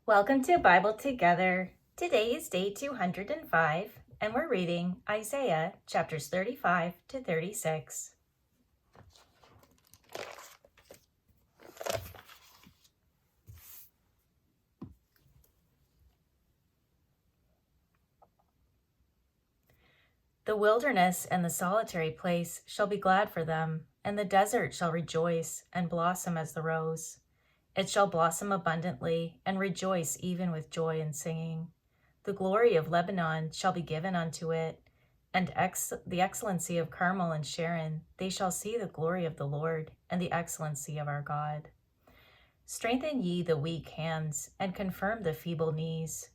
Welcome to Bible Together. Today is day 205, and we're reading Isaiah chapters 35 to 36. The wilderness and the solitary place shall be glad for them, and the desert shall rejoice and blossom as the rose. It shall blossom abundantly and rejoice even with joy and singing. The glory of Lebanon shall be given unto it, and the excellency of Carmel and Sharon. They shall see the glory of the Lord and the excellency of our God. Strengthen ye the weak hands, and confirm the feeble knees.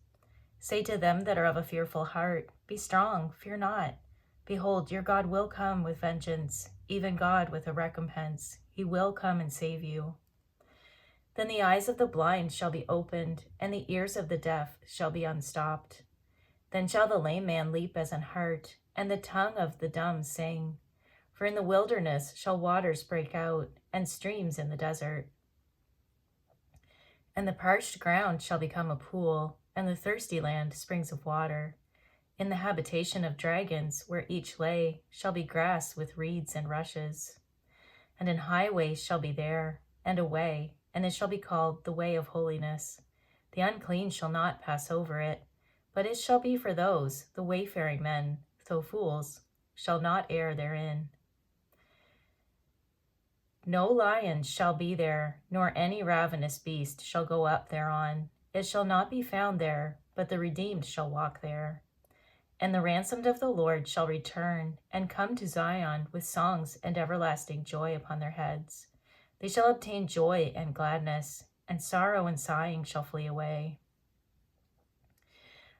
Say to them that are of a fearful heart, Be strong, fear not. Behold, your God will come with vengeance, even God with a recompense. He will come and save you. Then the eyes of the blind shall be opened, and the ears of the deaf shall be unstopped. Then shall the lame man leap as an hart, and the tongue of the dumb sing. For in the wilderness shall waters break out, and streams in the desert. And the parched ground shall become a pool, and the thirsty land springs of water. In the habitation of dragons, where each lay, shall be grass with reeds and rushes. And an highway shall be there, and a way, and it shall be called the way of holiness. The unclean shall not pass over it, but it shall be for those, the wayfaring men, though fools, shall not err therein. No lion shall be there, nor any ravenous beast shall go up thereon. It shall not be found there, but the redeemed shall walk there. And the ransomed of the Lord shall return, and come to Zion with songs and everlasting joy upon their heads. They shall obtain joy and gladness, and sorrow and sighing shall flee away.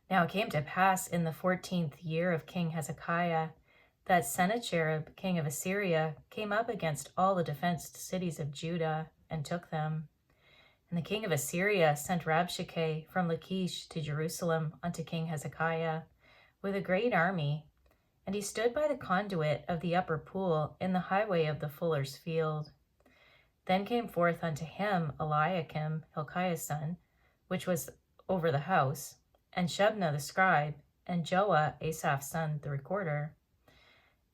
Now it came to pass in the 14th year of King Hezekiah, that Sennacherib, king of Assyria, came up against all the defenced cities of Judah, and took them. And the king of Assyria sent Rabshakeh from Lachish to Jerusalem unto King Hezekiah, with a great army. And he stood by the conduit of the upper pool in the highway of the fuller's field. Then came forth unto him Eliakim, Hilkiah's son, which was over the house, and Shebna the scribe, and Joah, Asaph's son, the recorder.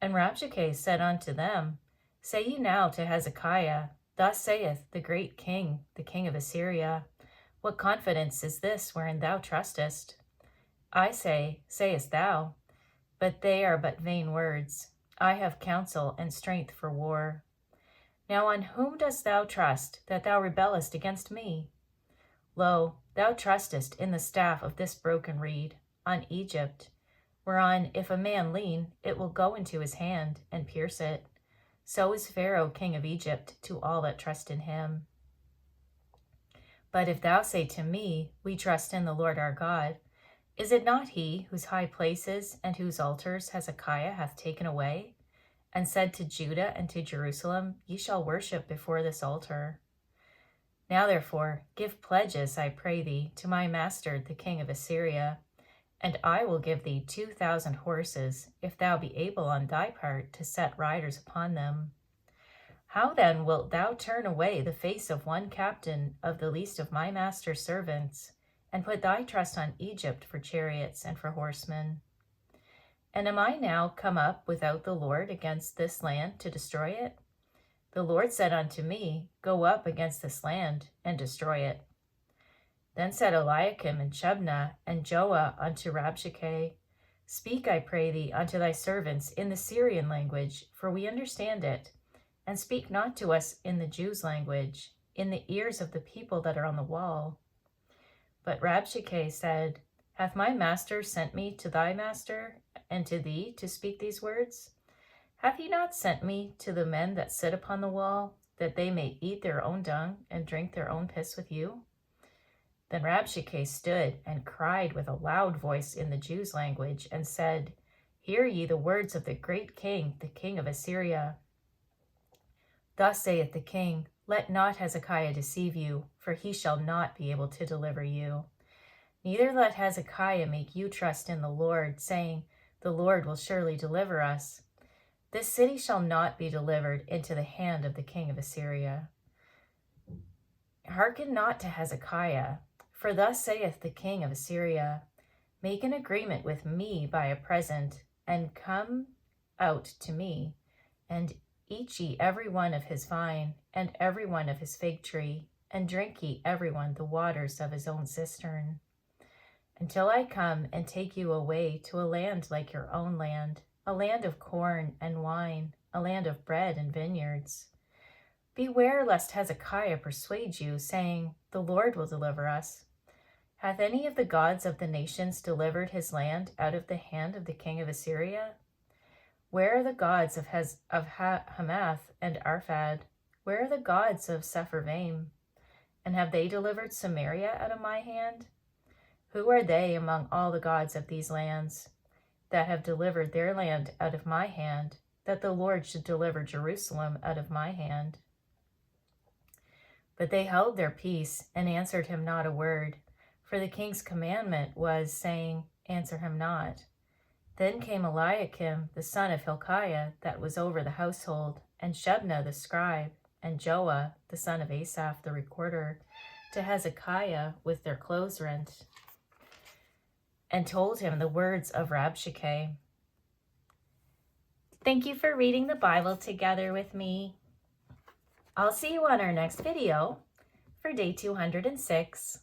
And Rabshakeh said unto them, Say ye now to Hezekiah, Thus saith the great king, the king of Assyria, What confidence is this wherein thou trustest? I say, sayest thou, but they are but vain words. I have counsel and strength for war. Now on whom dost thou trust, that thou rebellest against me? Lo, thou trustest in the staff of this broken reed, on Egypt, whereon if a man lean, it will go into his hand, and pierce it. So is Pharaoh king of Egypt to all that trust in him. But if thou say to me, We trust in the Lord our God, is it not he whose high places and whose altars Hezekiah hath taken away, and said to Judah and to Jerusalem, Ye shall worship before this altar? Now therefore give pledges, I pray thee, to my master the king of Assyria, and I will give thee 2,000 horses, if thou be able on thy part to set riders upon them. How then wilt thou turn away the face of one captain of the least of my master's servants, and put thy trust on Egypt for chariots and for horsemen? And am I now come up without the Lord against this land to destroy it? The Lord said unto me, Go up against this land and destroy it. Then said Eliakim and Shebna and Joah unto Rabshakeh, Speak, I pray thee, unto thy servants in the Syrian language, for we understand it, and speak not to us in the Jews' language, in the ears of the people that are on the wall. But Rabshakeh said, Hath my master sent me to thy master, and to thee to speak these words? Hath he not sent me to the men that sit upon the wall, that they may eat their own dung and drink their own piss with you? Then Rabshakeh stood and cried with a loud voice in the Jews' language, and said, Hear ye the words of the great king, the king of Assyria. Thus saith the king, Let not Hezekiah deceive you, for he shall not be able to deliver you. Neither let Hezekiah make you trust in the Lord, saying, The Lord will surely deliver us. This city shall not be delivered into the hand of the king of Assyria. Hearken not to Hezekiah, For thus saith the king of Assyria, make an agreement with me by a present, and come out to me, and eat ye every one of his vine, and every one of his fig tree, and drink ye every one the waters of his own cistern, until I come and take you away to a land like your own land, a land of corn and wine, a land of bread and vineyards. Beware lest Hezekiah persuade you, saying, the Lord will deliver us. Hath any of the gods of the nations delivered his land out of the hand of the king of Assyria? Where are the gods of Hamath and Arphad? Where are the gods of Sepharvaim? And have they delivered Samaria out of my hand? Who are they among all the gods of these lands that have delivered their land out of my hand, that the Lord should deliver Jerusalem out of my hand? But they held their peace and answered him not a word, for the king's commandment was, saying, answer him not. Then came Eliakim, the son of Hilkiah, that was over the household, and Shebna the scribe, and Joah, the son of Asaph the recorder, to Hezekiah with their clothes rent, and told him the words of Rabshakeh. Thank you for reading the Bible together with me. I'll see you on our next video for day 206.